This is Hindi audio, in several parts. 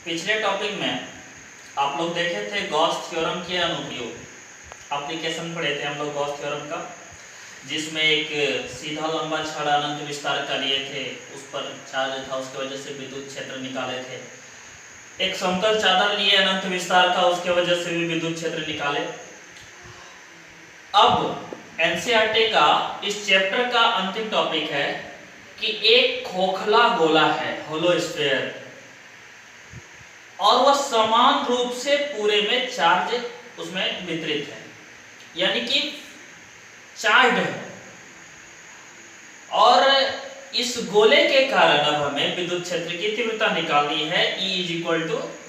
पिछले टॉपिक में आप लोग देखे थे गॉस थ्योरम के अनुप्रयोग एप्लीकेशन पढ़े थे हम लोग गॉस थ्योरम का, जिसमें एक सीधा लंबा छड़ अनंत विस्तार का लिए थे, उस पर चार्ज था, उसकी वजह से विद्युत क्षेत्र निकाले थे। एक समतल चादर लिए अनंत विस्तार का, उसके वजह से भी विद्युत क्षेत्र निकाले। अब एनसीईआरटी का इस चैप्टर का अंतिम टॉपिक है कि एक खोखला गोला है, होलो स्फीयर, और वह समान रूप से पूरे में चार्ज उसमें वितरित है, यानी कि चार्ज है। और इस गोले के कारण अब हमें विद्युत क्षेत्र की तीव्रता निकालनी है, E =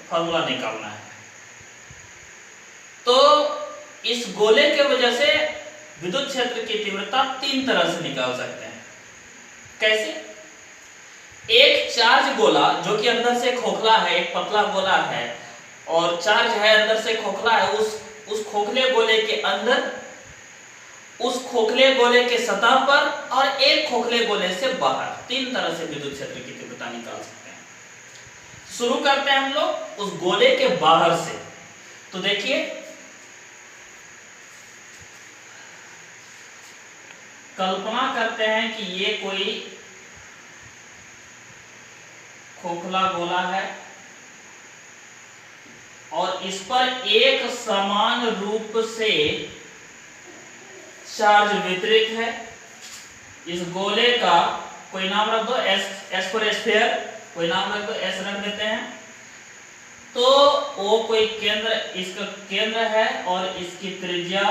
फॉर्मूला निकालना है। तो इस गोले के वजह से विद्युत क्षेत्र की तीव्रता तीन तरह से निकाल सकते हैं। कैसे? एक चार्ज गोला जो कि अंदर से खोखला है, एक पतला गोला है और चार्ज है अंदर से खोखला है, उस खोखले गोले के अंदर, उस खोखले गोले के सतह पर और एक खोखले गोले से बाहर, तीन तरह से विद्युत क्षेत्र की तीव्रता निकाल सकते हैं। शुरू करते हैं हम लोग उस गोले के बाहर से। तो देखिए, कल्पना करते हैं कि ये कोई खोखला गोला है और इस पर एक समान रूप से चार्ज वितरित है। इस गोले का कोई नाम रख दो, एस फॉर स्फीयर, कोई नाम रख दो, एस रख देते हैं। तो वो कोई केंद्र, इसका केंद्र है और इसकी त्रिज्या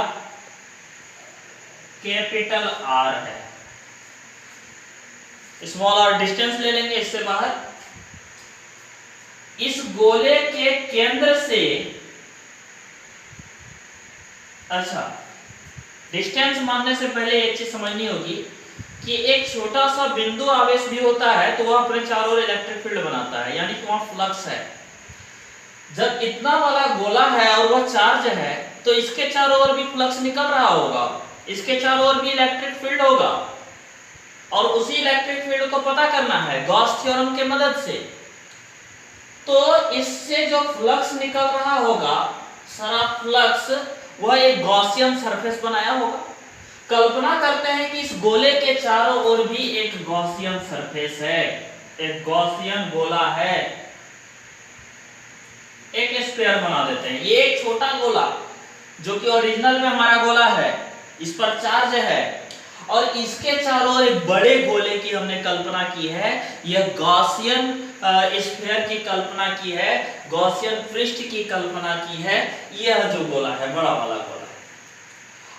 कैपिटल R है। स्मॉल r डिस्टेंस ले लेंगे इससे बाहर। इस गोले के केंद्र से, अच्छा, डिस्टेंस मानने से पहले एक चीज समझनी होगी कि एक छोटा सा बिंदु आवेश भी होता है तो वह अपने चारों ओर इलेक्ट्रिक फील्ड बनाता है, यानी कि वहां फ्लक्स है। जब इतना वाला गोला है और वह चार्ज है तो इसके चारों ओर भी फ्लक्स निकल रहा होगा, इसके चारों ओर भी इलेक्ट्रिक फील्ड होगा, और उसी इलेक्ट्रिक फील्ड को पता करना है गॉस थ्योरम के मदद से। तो इससे जो फ्लक्स निकल रहा होगा, सारा फ्लक्स, वह एक गॉसियन सरफेस बनाया होगा। कल्पना करते हैं कि इस गोले के चारों ओर भी एक गॉसियन सरफेस है, एक गॉसियन गोला है। एक स्फीयर बना देते हैं। ये एक छोटा गोला जो कि ओरिजिनल में हमारा गोला है, इस पर चार्ज है और इसके चारों ओर एक बड़े गोले की हमने कल्पना की है। यह गॉसियन स्फीयर की कल्पना की है, गॉसियन पृष्ठ की कल्पना की है। यह जो गोला है, बड़ा वाला गोला है,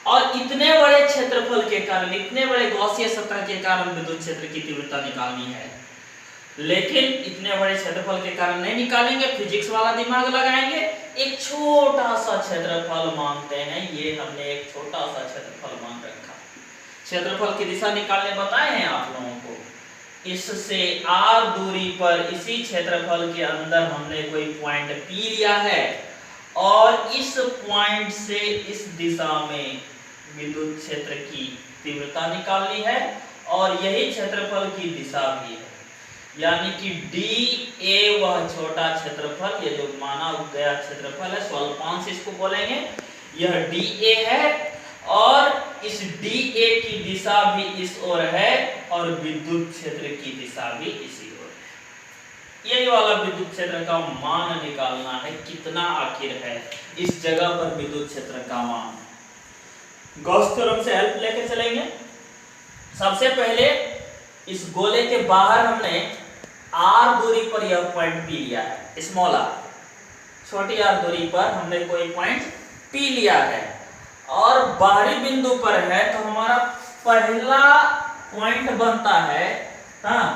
और इतने बड़े क्षेत्रफल के कारण, इतने बड़े गॉसीय सतह के कारण विद्युत क्षेत्र की तीव्रता निकालनी है। लेकिन इतने बड़े क्षेत्रफल के कारण नहीं निकालेंगे, फिजिक्स वाला दिमाग लगाएंगे। एक छोटा सा क्षेत्रफल मांगते हैं, ये हमने एक छोटा सा क्षेत्रफल मांग रखा। क्षेत्रफल की दिशा निकालने बताए हैं आप लोगों को। इससे r दूरी पर इसी क्षेत्रफल के अंदर हमने कोई पॉइंट P लिया है और इस पॉइंट से इस दिशा में विद्युत क्षेत्र की तीव्रता निकालनी है, और यही क्षेत्रफल की दिशा भी है, यानी कि dA वह छोटा क्षेत्रफल, ये जो माना गया क्षेत्रफल है, स्वल्पांश इसको बोलेंगे, यह dA है और इस dA की दिशा भी इस ओर है और विद्युत क्षेत्र की दिशा भी इसी ओर है। यही वाला विद्युत क्षेत्र का मान निकालना है, कितना आखिर है इस जगह पर विद्युत क्षेत्र का मान। गॉस थ्योरम से हेल्प लेके चलेंगे। सबसे पहले इस गोले के बाहर हमने r दूरी पर यह पॉइंट P लिया है, स्मॉल r, छोटी r दूरी पर हमने कोई पॉइंट P लिया है और बाहरी बिंदु पर है, तो हमारा पहला पॉइंट बनता है, हाँ,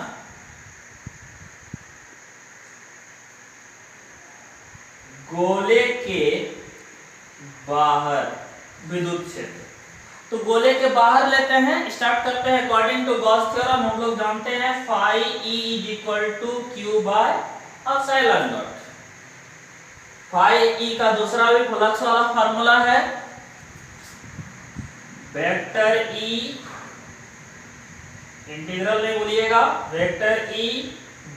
गोले के बाहर विद्युत क्षेत्र। तो गोले के बाहर लेते हैं, स्टार्ट करते हैं अकॉर्डिंग टू गॉस थ्योरम। हम लोग जानते हैं phi E = Q/ε0। phi E का दूसरा भी फ्लक्स वाला फार्मूला है, वेक्टर E, इंटीग्रल नहीं भूलिएगा, vector E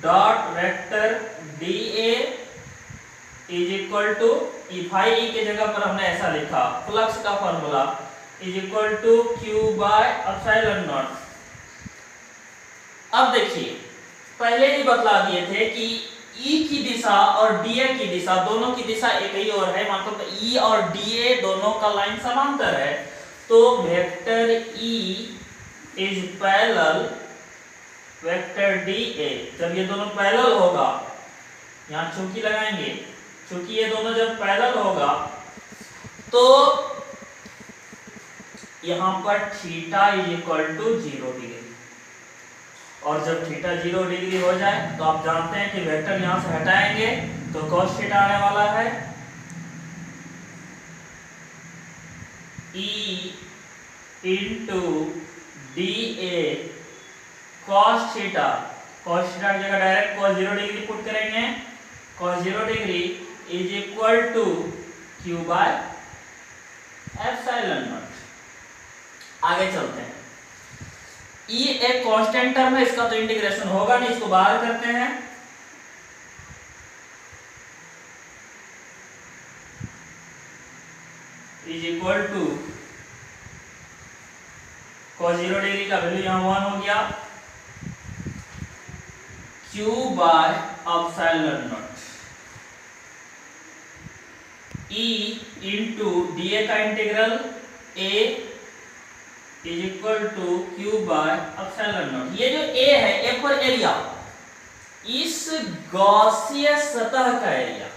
dot vector dA is equal to phi E के जगह पर हमने ऐसा लिखा, फ्लक्स का formula is equal to Q by epsilon naught. अब देखिए पहले ही बतला दिए थे कि ई की दिशा और डीए की दिशा, दोनों की दिशा एक ही और है, मतलब ई और डीए दोनों का लाइन समांतर है, तो vector E is parallel vector DA. जब ये दोनों पैरेलल होगा, यहाँ चौकी लगाएंगे, चूंकि ये दोनों जब पैरेलल होगा तो यहां पर theta is equal to 0 degree, और जब थीटा 0 डिग्री हो जाए तो आप जानते हैं कि वेक्टर यहां से हटाएंगे तो cos थीटा आने वाला है E into D A cos theta. cos theta की जगह डायरेक्ट cos 0 डिग्री पुट करेंगे, cos 0 degree is equal to Q by epsilon naught. आगे चलते हैं, ई एक कांस्टेंट टर्म है, इसका तो इंटीग्रेशन होगा नहीं, इसको बाहर करते हैं। Is equal to cos 0 degree का वैल्यू यहां 1 हो गया, q by epsilon naught e into DA का integral a is equal to Q by epsilon naught. ये जो a है, a पर एरिया, इस गॉसियन सतह का एरिया,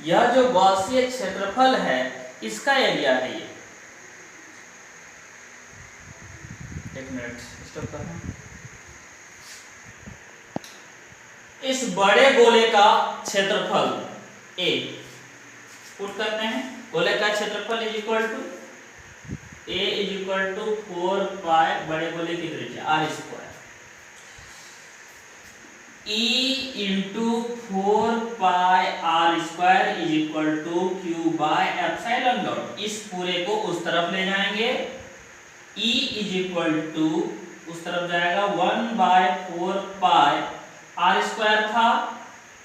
यह जो गॉसियन क्षेत्रफल है इसका एरिया है ये। एक मिनट स्टॉप करना। इस बड़े गोले का क्षेत्रफल a पुट करते हैं, गोले का क्षेत्रफल is equal to a is equal to 4 pi बड़े गोले की त्रिज्या r square e into 4 pi r square is equal to q by epsilon naught. इस पूरे को उस तरफ ले जाएंगे, e इज इक्वल टू उस तरफ जाएगा 1 बाय 4 पाई r स्क्वायर था,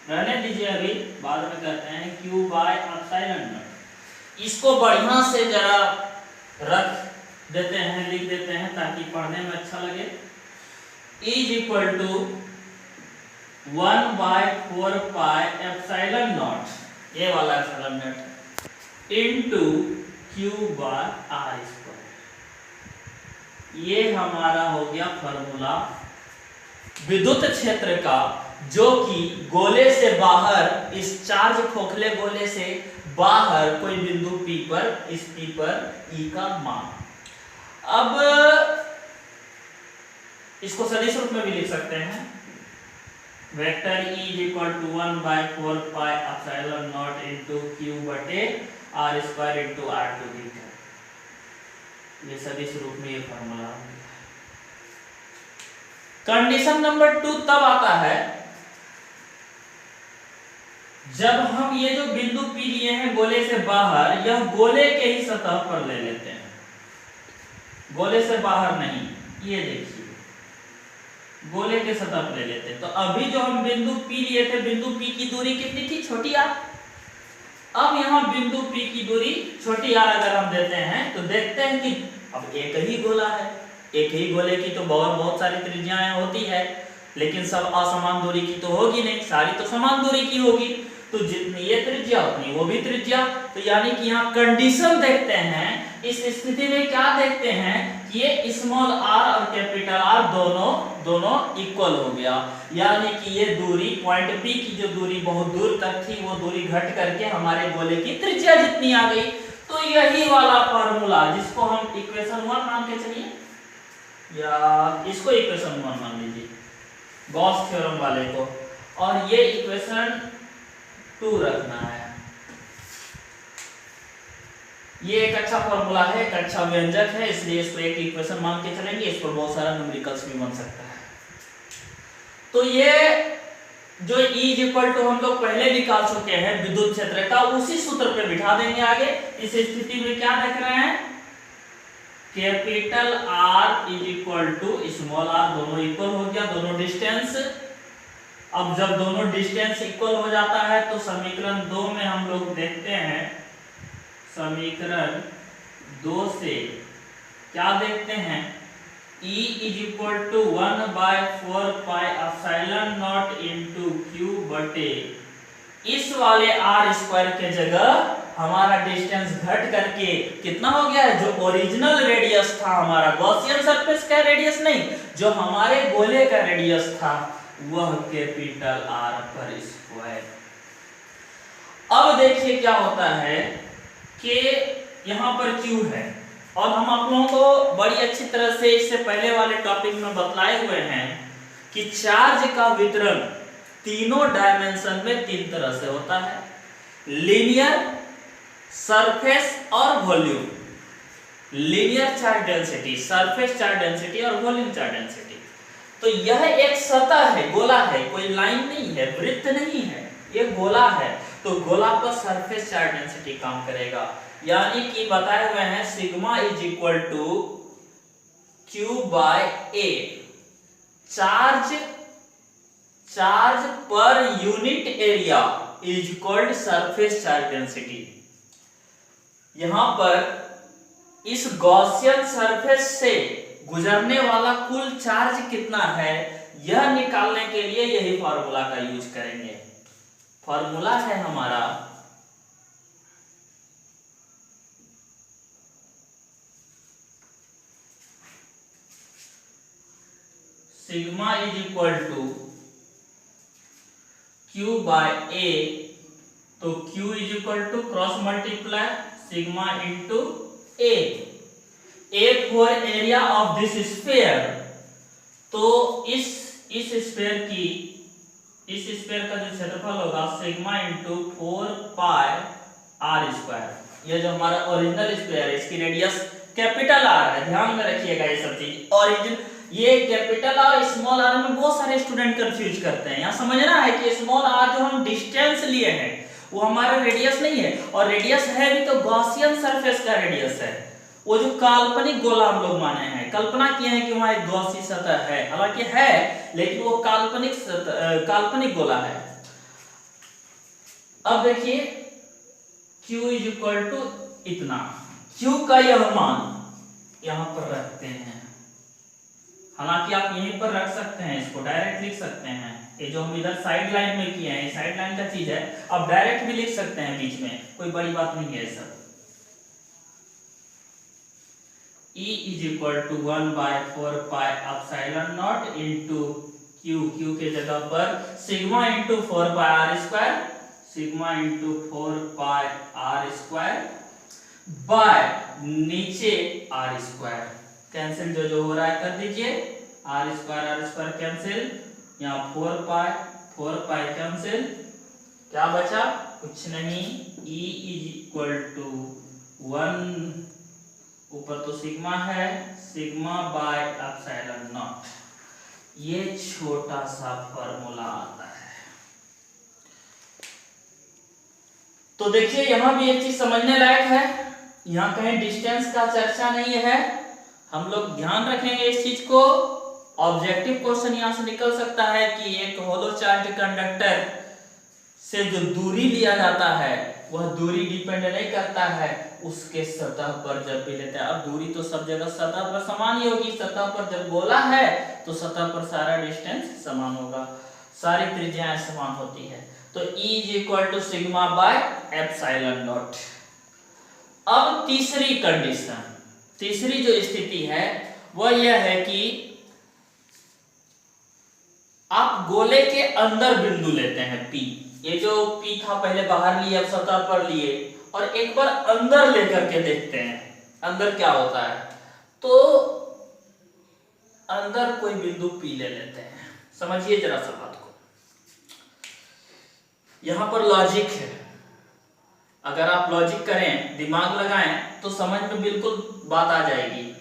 रहने दीजिए अभी बाद में करते हैं, q बाय एप्सिलॉन नॉट। इसको बढ़िया से जरा रख देते हैं, लिख देते हैं ताकि पढ़ने में अच्छा लगे। Is equal to 1 by 4 pi epsilon naught, ये वाला epsilon naught into q by r square. ये हमारा हो गया फॉर्मूला विद्युत क्षेत्र का, जो कि गोले से बाहर, इस चार्ज खोखले गोले से बाहर कोई बिंदु P पर, इस P पर E का मान। अब इसको सदिश रूप में भी लिख सकते हैं, vector E is equal to 1 by 4 pi epsilon naught into q बटे r square into r to the. ये सदिश रूप में ये फॉर्मूला। कंडीशन नंबर 2 तब आता है जब हम ये जो बिंदु P लिए हैं गोले से बाहर, यह गोले के ही सतह पर ले लेते हैं, गोले से बाहर नहीं। ये देखिए गोले के सतह पर ले लेते हैं। तो अभी जो हम बिंदु P लिए थे, बिंदु P की दूरी कितनी थी? छोटी r। अब यहाँ बिंदु P की दूरी छोटी r अगर हम देते हैं तो देखते हैं कि अब एक ही गोला है, एक ही गोले की तो बहुत सारी त्रिज्याएं होती है, लेकिन सब असमान दूरी की तो होगी नहीं, सारी तो समान दूरी की होगी। तो जितनी ये त्रिज्या उतनी वो भी त्रिज्या। तो यानी कि यहाँ कंडीशन देखते हैं, इस स्थिति में क्या देखते हैं कि ये स्मॉल r और कैपिटल R दोनों इक्वल हो गया, यानी कि ये दूरी पॉइंट P की जो दूरी बहुत दूर तक थी वो दूरी घट करके हमारे गोले की त्रिज्या जितनी आ गई। तो यही वाला फॉर्मूला जिसको हम इक्वेशन 1 मान के चलिए, या इसको इक्वेशन 1 मान लीजिए, गॉस थ्योरम वाले को, और ये इक्वेशन 2 रखना है। ये एक अच्छा फॉर्मूला है, एक अच्छा व्यंजक है, इसलिए इसको एक इक्वेशन मान के चलेंगे। इस पर बहुत सारा न्यूमेरिकल्स भी बन सकता है। तो ये जो E इज इक्वल टू हम लोग पहले निकाल चुके हैं विद्युत क्षेत्र का, उसी सूत्र पे बिठा देंगे आगे। इस स्थिति में क्या देख रहे हैं, capital R is equal to small r, दोनों इक्वल हो गया, दोनों डिस्टेंस अब जब दोनों डिस्टेंस इक्वल हो जाता है तो समीकरण 2 में हम लोग देखते हैं, समीकरण 2 से क्या देखते हैं, E is equal to 1/4πε0 into Q बटे इस वाले r स्क्वायर के जगह हमारा डिस्टेंस घट करके कितना हो गया है, जो ओरिजिनल रेडियस था हमारा गॉसियन सरफेस का रेडियस नहीं, जो हमारे गोले का रेडियस था वह कैपिटल R पर स्क्वायर। अब देखिए क्या होता है कि यहाँ पर Q है और हम आप लोगों को बड़ी अच्छी तरह से इससे पहले वाले टॉपिक में बतलाए हुए हैं कि चार्ज का वितरण तीनों डायमेंशन में 3 तरह से होता है, लीनियर, सरफेस और volume. Linear charge density, surface charge density और वॉल्यूम चार्ज डेंसिटी। तो यह एक सतह है, गोला है, कोई लाइन नहीं है, वृत्त नहीं है, ये गोला है। तो गोला पर सरफेस चार्ज डेंसिटी काम करेगा, यानी कि बताए हुए हैं sigma is equal to Q by A. Charge पर unit area is equal surface charge density. यहां पर इस गॉसियन सरफेस से गुजरने वाला कुल चार्ज कितना है यह निकालने के लिए यही फार्मूला का यूज करेंगे। फार्मूला है हमारा sigma is equal to Q by A. तो Q is equal to cross multiply sigma into A for area of this sphere. तो इस स्फीयर का जो क्षेत्रफल होगा सिग्मा इंटू 4 r स्क्वायर। ये जो हमारा ओरिजिनल स्फीयर है इसकी रेडियस कैपिटल R है, ध्यान में रखिएगा ये सब चीज। ओरिजिन ये कैपिटल R स्मॉल r में बहुत सारे स्टूडेंट कंफ्यूज करते हैं। यहाँ समझना है कि स्मॉल r जो हम डिस्टेंस लिए हैं वो हमारा रेडियस नहीं है, और रेडियस है भी तो गॉसियन सरफेस का रेडियस है। वो जो काल्पनिक गोला हम लोग माने हैं, कल्पना किए हैं कि वहां एक गॉसी सतह है, हालांकि है लेकिन वो काल्पनिक गोला है। अब देखिए Q इज इक्वल टू इतना, Q का यह मान यहां पर रखते हैं, हालांकि आप यहीं पर रख सकते हैं, इसको डायरेक्ट लिख सकते हैं। ये जो हम इधर साइड लाइन में किए हैं साइड लाइन का चीज है, आप डायरेक्ट भी लिख सकते हैं बीच में, कोई बड़ी बात नहीं है सब। E is equal to 1/4πε0 into Q के जगह पर sigma into 4πr square, sigma into 4πr square by नीचे r स्क्वायर। कैंसिल जो हो रहा है कर दीजिए, r स्क्वायर कैंसिल, यहाँ 4 कैंसिल, क्या बचा, कुछ नहीं। E इज इक्वल टू 1, ऊपर तो सिग्मा है, सिग्मा बाय एप्सिलॉन नॉट। ये छोटा सा फॉर्मूला आता है। तो देखिए यहां भी एक चीज समझने लायक है, यहां कहीं डिस्टेंस का चर्चा नहीं है, हम लोग ध्यान रखेंगे इस चीज को। ऑब्जेक्टिव क्वेश्चन यहां से निकल सकता है कि एक होलो चार्ज कंडक्टर से जो दूरी लिया जाता है वह दूरी डिपेंड नहीं करता है उसके सतह पर जब भी लेते हैं। अब दूरी तो सब जगह सतह पर समान ही होगी, सतह पर जब गोला है तो सतह पर सारा डिस्टेंस समान होगा, सारी त्रिज्याएं समान होती है। तो E is equal to sigma by epsilon naught. अब तीसरी कंडीशन, तीसरी जो स्थिति है वह यह है कि आप गोले के अंदर बिंदु लेते हैं P। ये जो P था पहले बाहर लिए, अब सतह पर लिए, और एक बार अंदर लेकर के देखते हैं अंदर क्या होता है। तो अंदर कोई बिंदु P ले लेते हैं, समझिए जरा सा बात को। यहां पर लॉजिक है, अगर आप लॉजिक करें, दिमाग लगाएं तो समझ में बिल्कुल बात आ जाएगी।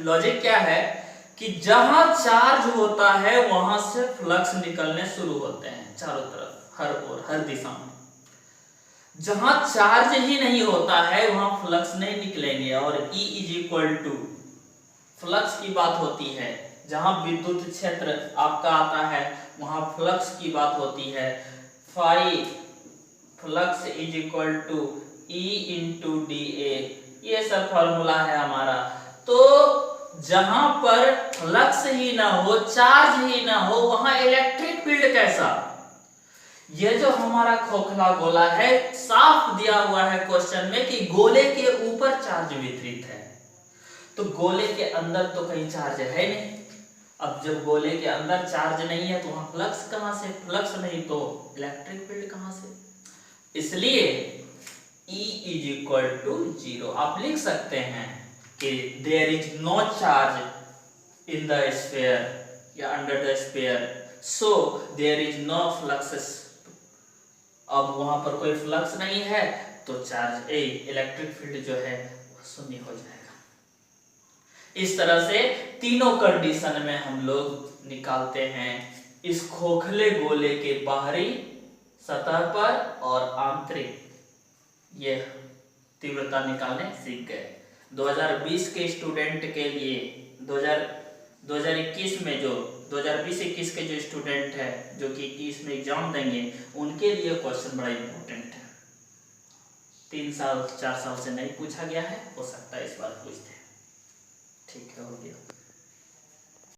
लॉजिक क्या है कि जहां चार्ज होता है वहां से फ्लक्स निकलने शुरू होते हैं चारों तरफ, हर ओर, हर दिशा में। जहां चार्ज ही नहीं होता है वहां फ्लक्स नहीं निकलेंगे। और E is equal to flux की बात होती है, जहां विद्युत क्षेत्र आपका आता है वहां फ्लक्स की बात होती है। Phi flux is equal to E into D A, ये सब फॉर्मूला है हमारा। तो जहां पर फ्लक्स ही ना हो, चार्ज ही ना हो, वहां इलेक्ट्रिक फील्ड कैसा? ये जो हमारा खोखला गोला है, साफ दिया हुआ है क्वेश्चन में कि गोले के ऊपर चार्ज वितरित है, तो गोले के अंदर तो कहीं चार्ज है नहीं। अब जब गोले के अंदर चार्ज नहीं है तो वहां फ्लक्स कहां से? फ्लक्स नहीं तो इलेक्ट्रिक फील्ड कहां से? इसलिए E इज इक्वल टू 0। आप लिख सकते हैं कि there is no charge in the sphere या under the sphere, so there is no flux. अब वहां पर कोई फ्लक्स नहीं है तो चार्ज इलेक्ट्रिक फील्ड जो है वो शून्य हो जाएगा। इस तरह से तीनों कंडीशन में हम लोग निकालते हैं इस खोखले गोले के बाहरी सतह पर और आंतरिक ये तीव्रता निकालने सीख गए। 2020 के स्टूडेंट के लिए 2021 में जो 2020-21 के जो स्टूडेंट है जो कि 21 में एग्जाम देंगे, उनके लिए क्वेश्चन बड़ा इंपॉर्टेंट है। 3 साल 4 साल से नहीं पूछा गया है, हो सकता है इस बार पूछ दे। ठीक है, हो गया।